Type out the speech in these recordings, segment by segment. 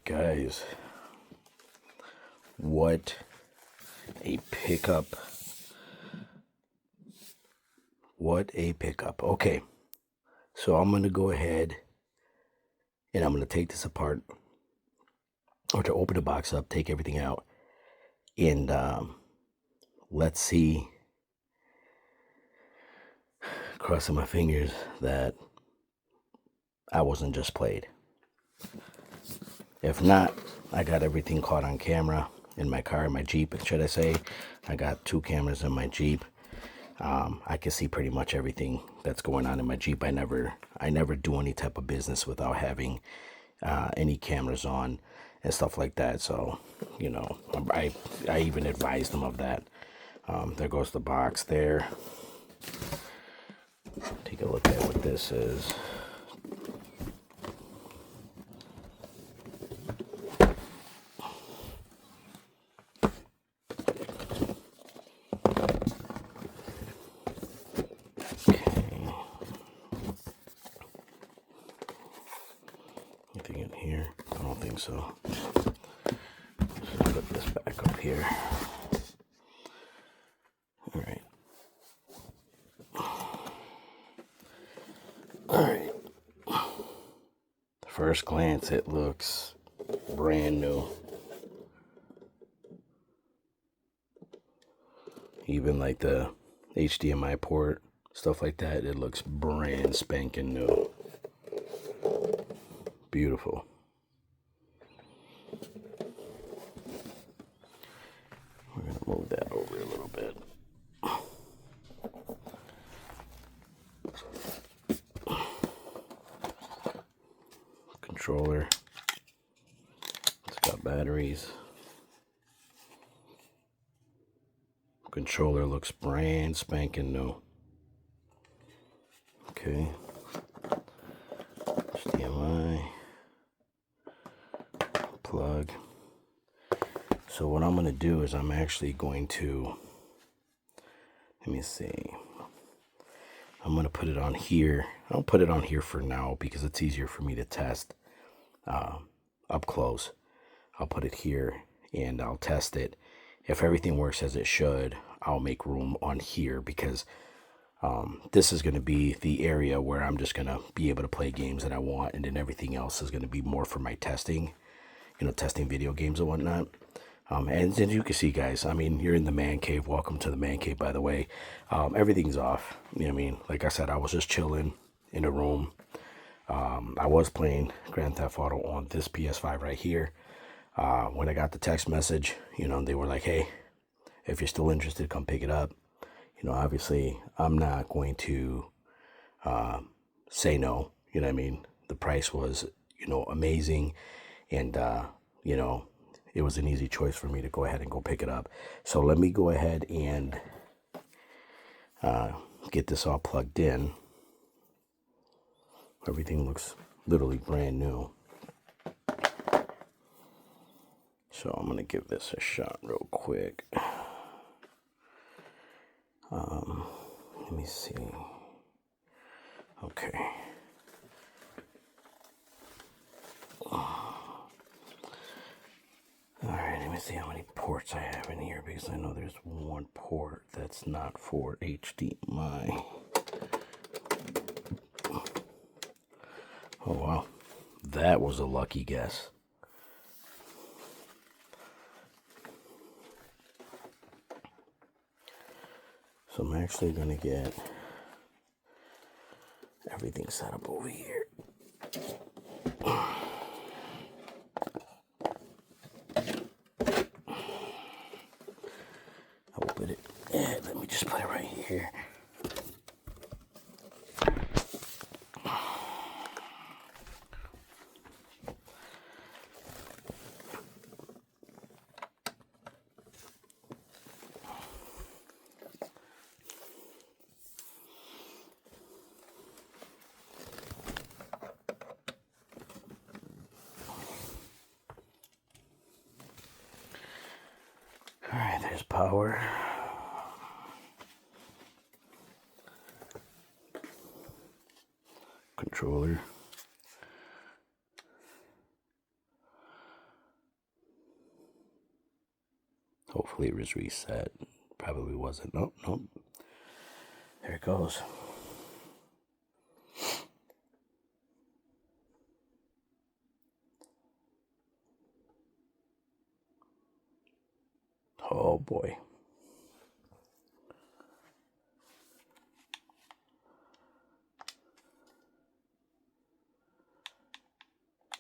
Guys, what a pickup. What a pickup. Okay, so I'm going to go ahead and I'm going to take this apart, or to open the box up, take everything out, and let's see, crossing my fingers that I wasn't just played. If not, I got everything caught on camera in my car, my Jeep, should I say. I got 2 cameras in my Jeep. I can see pretty much everything that's going on in my Jeep. I never do any type of business without having any cameras on and stuff like that. So, you know, I even advised them of that. There goes the box there. Take a look at what this is. Anything in here? I don't think so. Let's put this back up here. All right. All right. First glance, it looks brand new. Even like the HDMI port, stuff like that, it looks brand spanking new. Beautiful. We're going to move that over a little bit. Controller. It's got batteries. Controller looks brand spanking new. Okay. HDMI. Plug. So what I'm going to do is I'm actually going to, let me see. I'm going to put it on here. I'll put it on here for now because it's easier for me to test up close. I'll put it here and I'll test it. If everything works as it should, I'll make room on here because this is going to be the area where I'm just going to be able to play games that I want, and then everything else is going to be more for my testing, you know, testing video games and whatnot. And as you can see, guys, I mean, you're in the man cave. Welcome to the man cave, by the way. Everything's off. You know what I mean? Like I said, I was just chilling in a room. I was playing Grand Theft Auto on this PS5 right here. When I got the text message, you know, they were like, hey, if you're still interested, come pick it up. You know, obviously, I'm not going to say no. You know what I mean? The price was, you know, amazing. And, you know, it was an easy choice for me to go ahead and go pick it up. So let me go ahead and get this all plugged in. Everything looks literally brand new. So I'm going to give this a shot real quick. Let me see. Okay. Alright, let me see how many ports I have in here, because I know there's one port that's not for HDMI. Oh wow, that was a lucky guess. So I'm actually going to get everything set up over here. I will put it, let me just put it right here. Alright, there's power. Controller. Hopefully it was reset. Probably wasn't. Nope, nope. There it goes. Oh boy.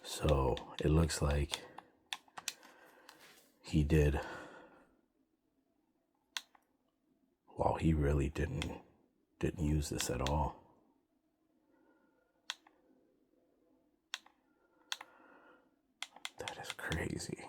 So it looks like he did. Well, he really didn't use this at all. That is crazy.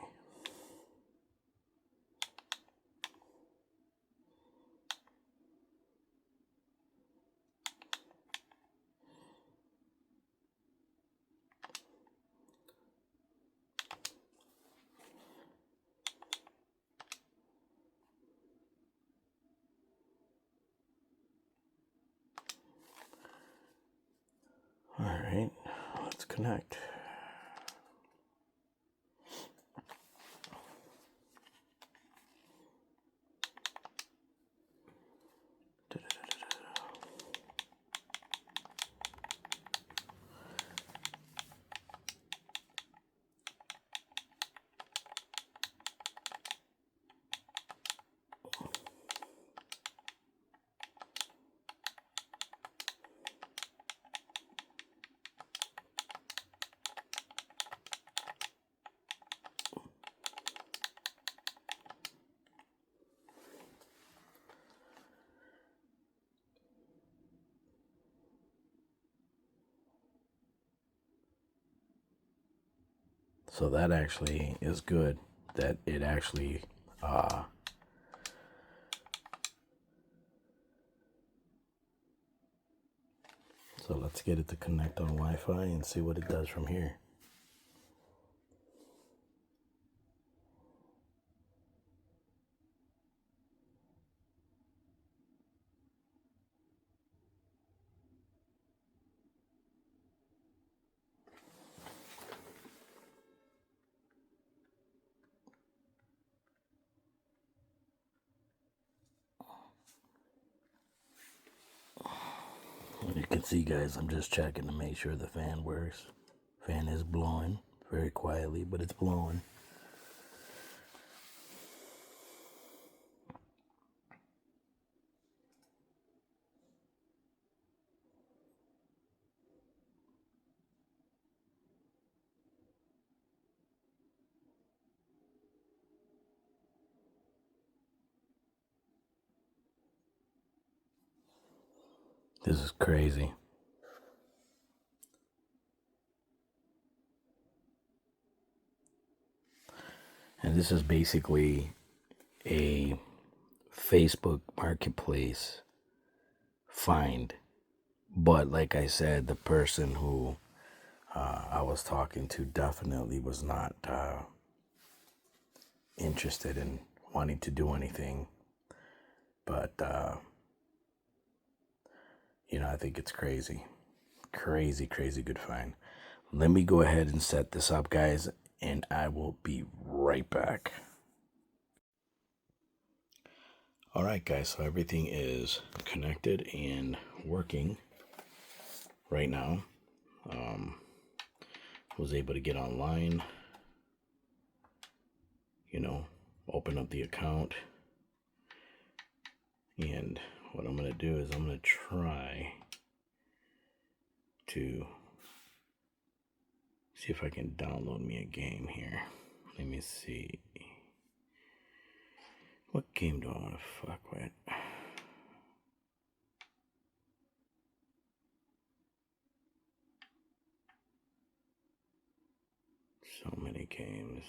All right, let's connect. So that actually is good. That it actually so let's get it to connect on Wi-Fi and see what it does from here. You can see, guys, I'm just checking to make sure the fan works. Fan is blowing very quietly, but it's blowing. This is crazy. And this is basically a Facebook marketplace find. But like I said, the person who I was talking to definitely was not interested in wanting to do anything. But, I think it's crazy. Crazy, crazy good find. Let me go ahead and set this up, guys, and I will be right back. All right, guys, so everything is connected and working right now. Was able to get online, open up the account. And what I'm going to do is I'm going to try to see if I can download me a game here. Let me see. What game do I want to fuck with? So many games.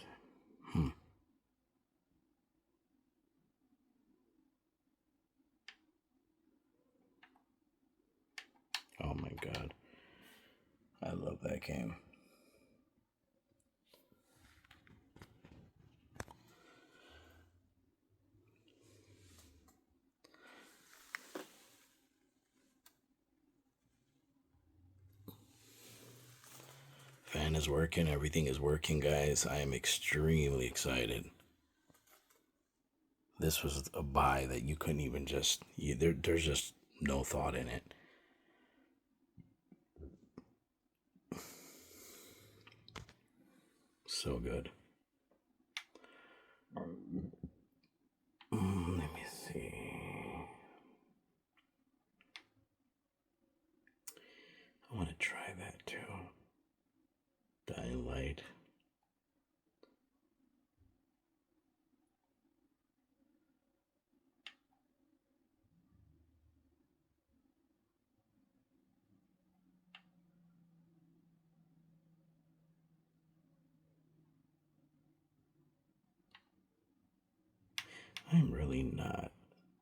Oh my god. I love that game. Fan is working. Everything is working, guys. I am extremely excited. This was a buy that you couldn't even just, there's just no thought in it. So good. Let me see. I want to try that too. Dying Light. I'm really not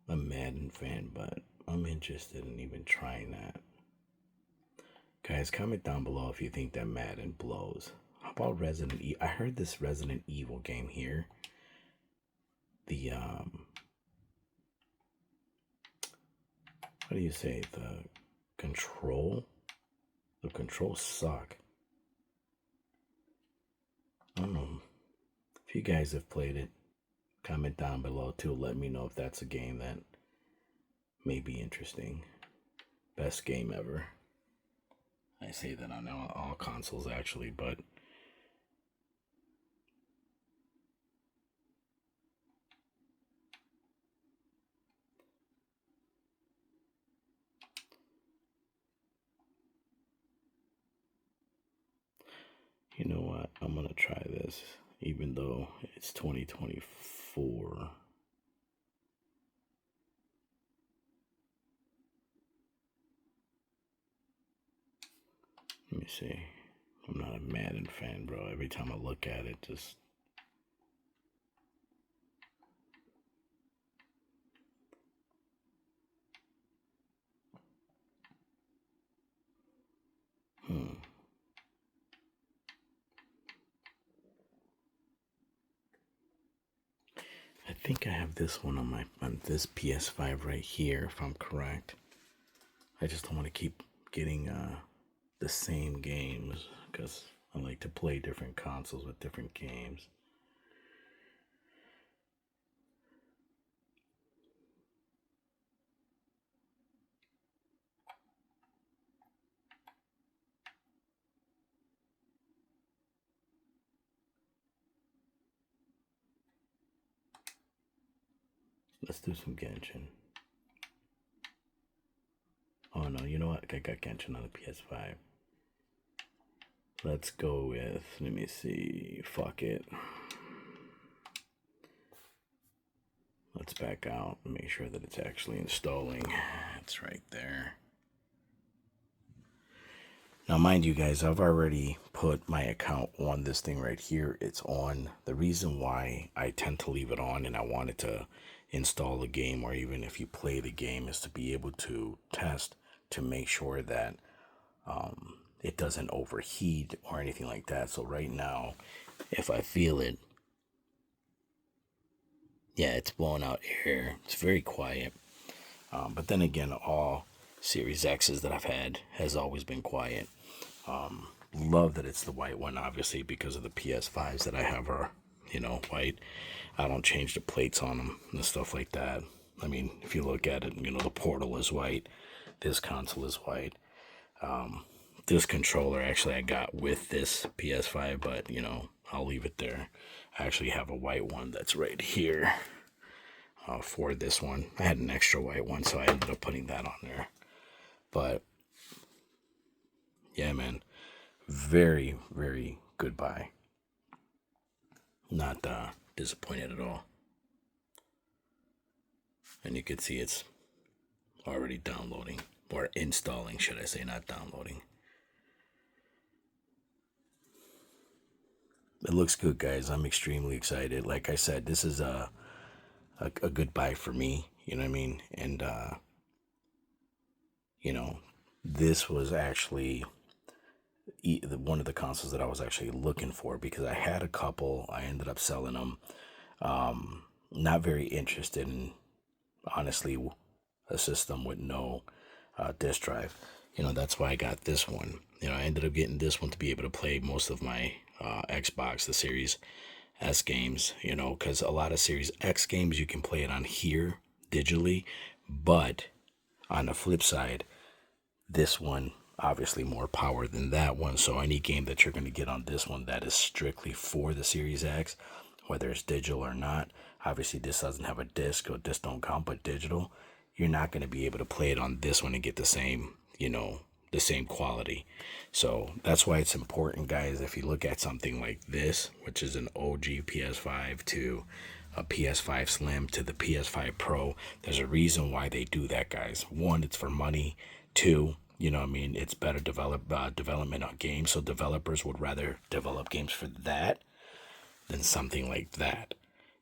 a Madden fan, but I'm interested in even trying that. Guys, comment down below if you think that Madden blows. How about Resident Evil? I heard this Resident Evil game here. The what do you say? The controls suck. I don't know. If you guys have played it, comment down below too. Let me know if that's a game that may be interesting. Best game ever. I say that on all consoles actually, but you know what? I'm gonna try this, even though it's 2024. Let me see. I'm not a Madden fan, bro. Every time I look at it, just I think I have this one on this PS5 right here, if I'm correct. I just don't want to keep getting the same games because I like to play different consoles with different games. Let's do some Genshin. Oh no, you know what? I got Genshin on the PS5. Let's go with, let me see, fuck it. Let's back out and make sure that it's actually installing. It's right there. Now, mind you guys, I've already put my account on this thing right here. It's on. The reason why I tend to leave it on and I wanted to install a game, or even if you play the game, is to be able to test to make sure that it doesn't overheat or anything like that. So right now, if I feel it, yeah, it's blowing out air. It's very quiet. But then again, all Series X's that I've had has always been quiet. Love that it's the white one, obviously, because of the PS5s that I have are, white. I don't change the plates on them and stuff like that. I mean, if you look at it, the Portal is white. This console is white. This controller, actually, I got with this PS5, but, I'll leave it there. I actually have a white one that's right here for this one. I had an extra white one, so I ended up putting that on there. But, yeah, man. Very, very good buy. Not disappointed at all. And you can see it's already downloading, or installing, should I say, not downloading. It looks good, guys. I'm extremely excited. Like I said, this is a good buy for me. You know what I mean? And, this was actually one of the consoles that I was actually looking for, because I had a couple. I ended up selling them. Not very interested in, honestly, a system with no disk drive. That's why I got this one. I ended up getting this one to be able to play most of my Xbox, the Series S games, you know, because a lot of Series X games you can play it on here digitally, but on the flip side, this one obviously more power than that one. So any game that you're going to get on this one that is strictly for the Series X, whether it's digital or not, obviously this doesn't have a disc, or disc don't count, but digital, you're not going to be able to play it on this one and get the same, you know, the same quality. So that's why it's important, guys. If you look at something like this, which is an OG PS5 to a PS5 Slim to the PS5 Pro, there's a reason why they do that, guys. One, it's for money. Two, you know what I mean, it's better development on games. So developers would rather develop games for that than something like that.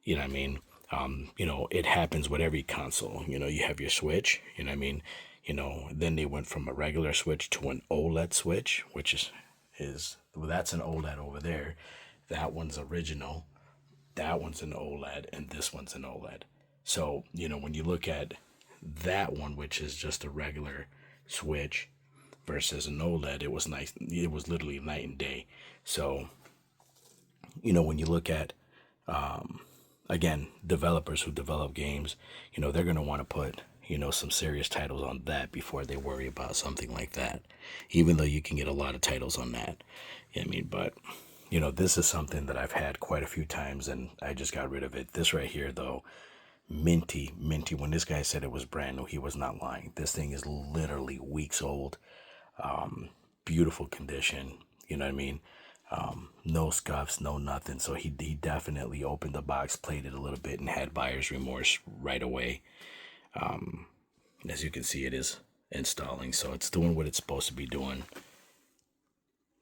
You know what I mean? You know, it happens with every console. You know, you have your Switch, you know what I mean? You know, then they went from a regular Switch to an OLED Switch, which is well, that's an OLED over there. That one's original. That one's an OLED, and this one's an OLED. So, you know, when you look at that one, which is just a regular Switch versus an OLED, it was nice. It was literally night and day. So, you know, when you look at, again, developers who develop games, you know, they're going to want to put, you know, some serious titles on that before they worry about something like that, even though you can get a lot of titles on that. I mean, but, you know, this is something that I've had quite a few times and I just got rid of it. This right here, though, minty. When this guy said it was brand new, he was not lying. This thing is literally weeks old. Beautiful condition. You know what I mean? No scuffs, no nothing. So he definitely opened the box, played it a little bit, and had buyer's remorse right away. As you can see, it is installing, so it's doing what it's supposed to be doing.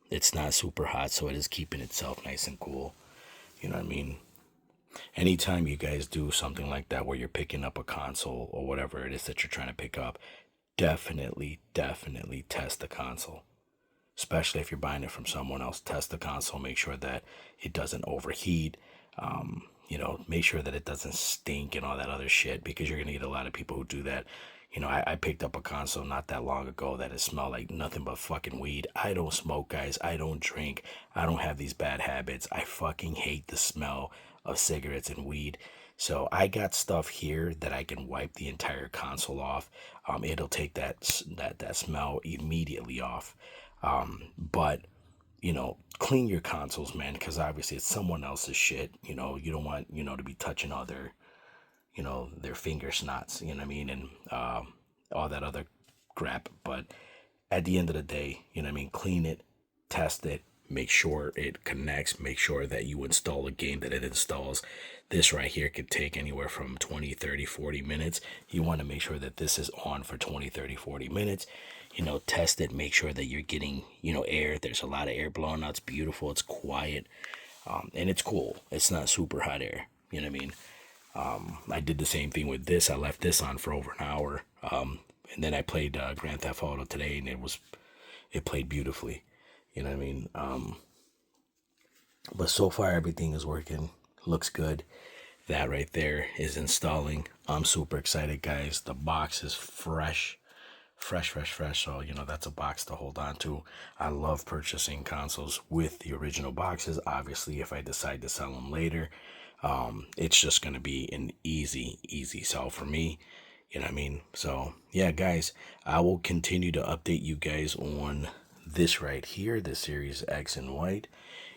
It's not super hot, so it is keeping itself nice and cool. You know what I mean? Anytime you guys do something like that where you're picking up a console or whatever it is that you're trying to pick up, definitely test the console. Especially if you're buying it from someone else, test the console, make sure that it doesn't overheat. You know, make sure that it doesn't stink and all that other shit, because you're going to get a lot of people who do that. You know, I picked up a console not that long ago that it smelled like nothing but fucking weed. I don't smoke, guys. I don't drink. I don't have these bad habits. I fucking hate the smell of cigarettes and weed. So I got stuff here that I can wipe the entire console off. It'll take that smell immediately off. But you know, clean your consoles, man, because obviously it's someone else's shit. You know, you don't want, you know, to be touching all their, you know, their finger snots, you know what I mean, and all that other crap. But at the end of the day, you know what I mean, clean it, test it, make sure it connects, make sure that you install a game that it installs. This right here could take anywhere from 20, 30, 40 minutes. You want to make sure that this is on for 20, 30, 40 minutes. You know, test it, make sure that you're getting, you know, air. There's a lot of air blowing out. It's beautiful, it's quiet, and it's cool. It's not super hot air, you know what I mean? I did the same thing with this. I left this on for over an hour, and then I played Grand Theft Auto today, and it played beautifully, you know what I mean? But so far everything is working, looks good. That right there is installing. I'm super excited, guys. The box is fresh. So, you know, that's a box to hold on to. I love purchasing consoles with the original boxes. Obviously, if I decide to sell them later, it's just going to be an easy sell for me. You know what I mean? So, yeah, guys, I will continue to update you guys on this right here, the Series X in white.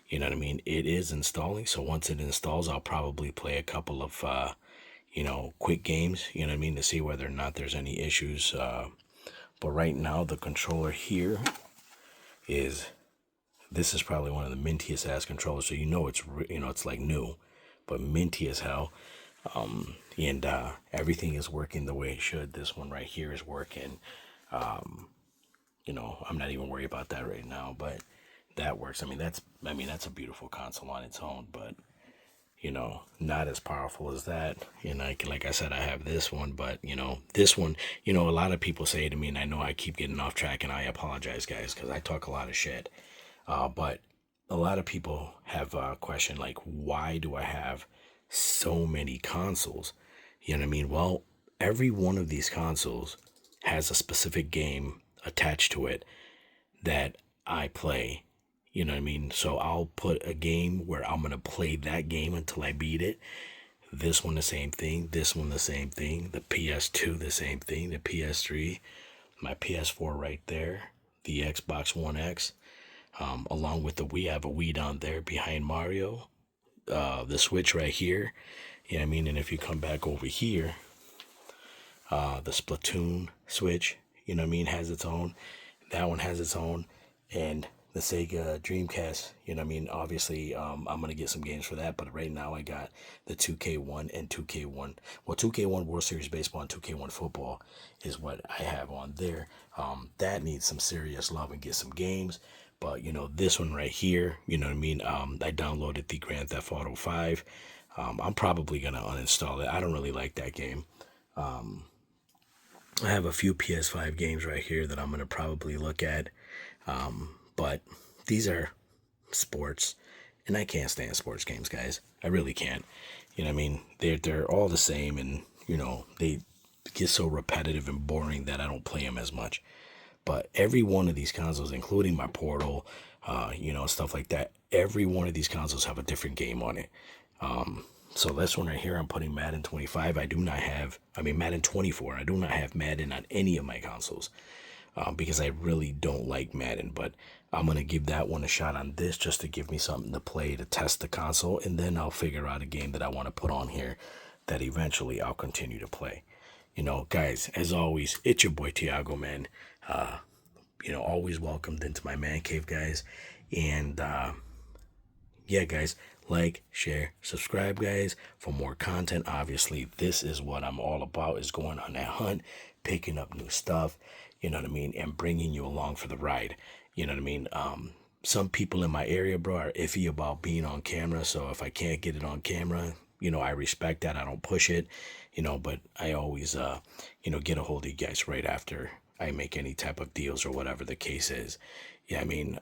You know what I mean? It is installing. So once it installs, I'll probably play a couple of, you know, quick games, you know what I mean, to see whether or not there's any issues. But right now, the controller here this is probably one of the mintiest ass controllers. So you know it's like new, but minty as hell. And everything is working the way it should. This one right here is working. You know, I'm not even worried about that right now, but that works. I mean, that's a beautiful console on its own, but you know, not as powerful as that. You know, like I said, I have this one, but you know, this one, you know, a lot of people say to me, and I know I keep getting off track, and I apologize, guys, because I talk a lot of shit. But a lot of people have a question like, why do I have so many consoles? You know what I mean? Well, every one of these consoles has a specific game attached to it that I play, You know what I mean? So I'll put a game where I'm going to play that game until I beat it. This one, the same thing. This one, the same thing. The PS2, the same thing. The PS3, my PS4 right there. The Xbox One X, along with the Wii. I have a Wii down there behind Mario. The Switch right here. You know what I mean? And if you come back over here, the Splatoon Switch, you know what I mean, has its own. That one has its own. And the Sega Dreamcast, you know what I mean? Obviously, I'm going to get some games for that. But right now, I got the 2K1 and 2K1. Well, 2K1 World Series Baseball and 2K1 Football is what I have on there. That needs some serious love and get some games. But, you know, this one right here, you know what I mean? I downloaded the Grand Theft Auto 5. I'm probably going to uninstall it. I don't really like that game. I have a few PS5 games right here that I'm going to probably look at. But these are sports, and I can't stand sports games, guys. I really can't. You know what I mean? They're all the same, and, you know, they get so repetitive and boring that I don't play them as much. But every one of these consoles, including my Portal, you know, stuff like that, every one of these consoles have a different game on it. So this one right here, I'm putting Madden 25. I do not have, I mean, Madden 24. I do not have Madden on any of my consoles because I really don't like Madden. But I'm going to give that one a shot on this just to give me something to play to test the console. And then I'll figure out a game that I want to put on here that eventually I'll continue to play. You know, guys, as always, it's your boy Tiago, man. You know, always welcomed into my man cave, guys. And yeah, guys, like, share, subscribe, guys, for more content. Obviously, this is what I'm all about, is going on that hunt, picking up new stuff, you know what I mean, and bringing you along for the ride. You know what I mean? Some people in my area, bro, are iffy about being on camera. So if I can't get it on camera, you know, I respect that. I don't push it, you know, but I always, you know, get a hold of you guys right after I make any type of deals or whatever the case is. Yeah, I mean,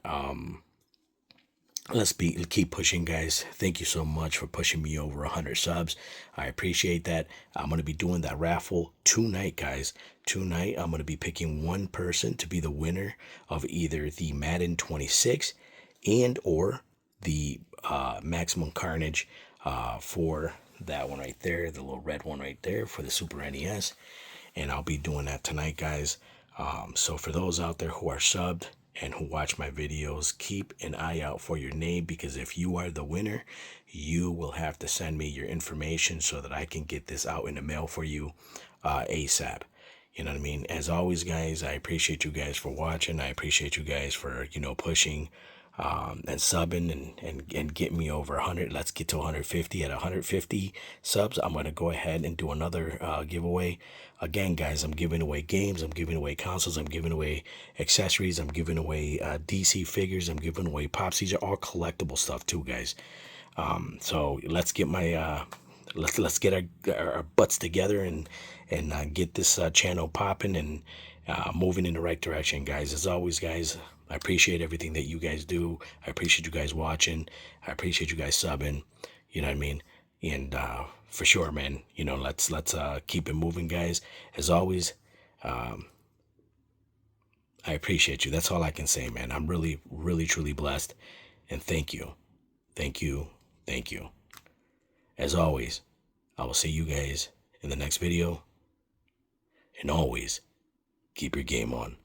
let's keep pushing, guys. Thank you so much for pushing me over 100 subs. I appreciate that. I'm going to be doing that raffle tonight, guys. Tonight, I'm going to be picking one person to be the winner of either the Madden 26 and or the Maximum Carnage for that one right there, the little red one right there for the Super NES. And I'll be doing that tonight, guys. So for those out there who are subbed and who watch my videos, keep an eye out for your name, because if you are the winner, you will have to send me your information so that I can get this out in the mail for you ASAP. You know what I mean? As always, guys, I appreciate you guys for watching. I appreciate you guys for, you know, pushing and subbing and get me over 100. Let's get to 150. At 150 subs, I'm going to go ahead and do another giveaway. Again, guys, I'm giving away games. I'm giving away consoles. I'm giving away accessories. I'm giving away DC figures. I'm giving away pops. These are all collectible stuff too, guys. So let's get my let's get our butts together and get this channel popping and moving in the right direction, guys. As always, guys, I appreciate everything that you guys do. I appreciate you guys watching. I appreciate you guys subbing. You know what I mean? And for sure, man, you know, let's keep it moving, guys. As always, I appreciate you. That's all I can say, man. I'm really, really, truly blessed. And thank you. Thank you. Thank you. As always, I will see you guys in the next video. And always, keep your game on.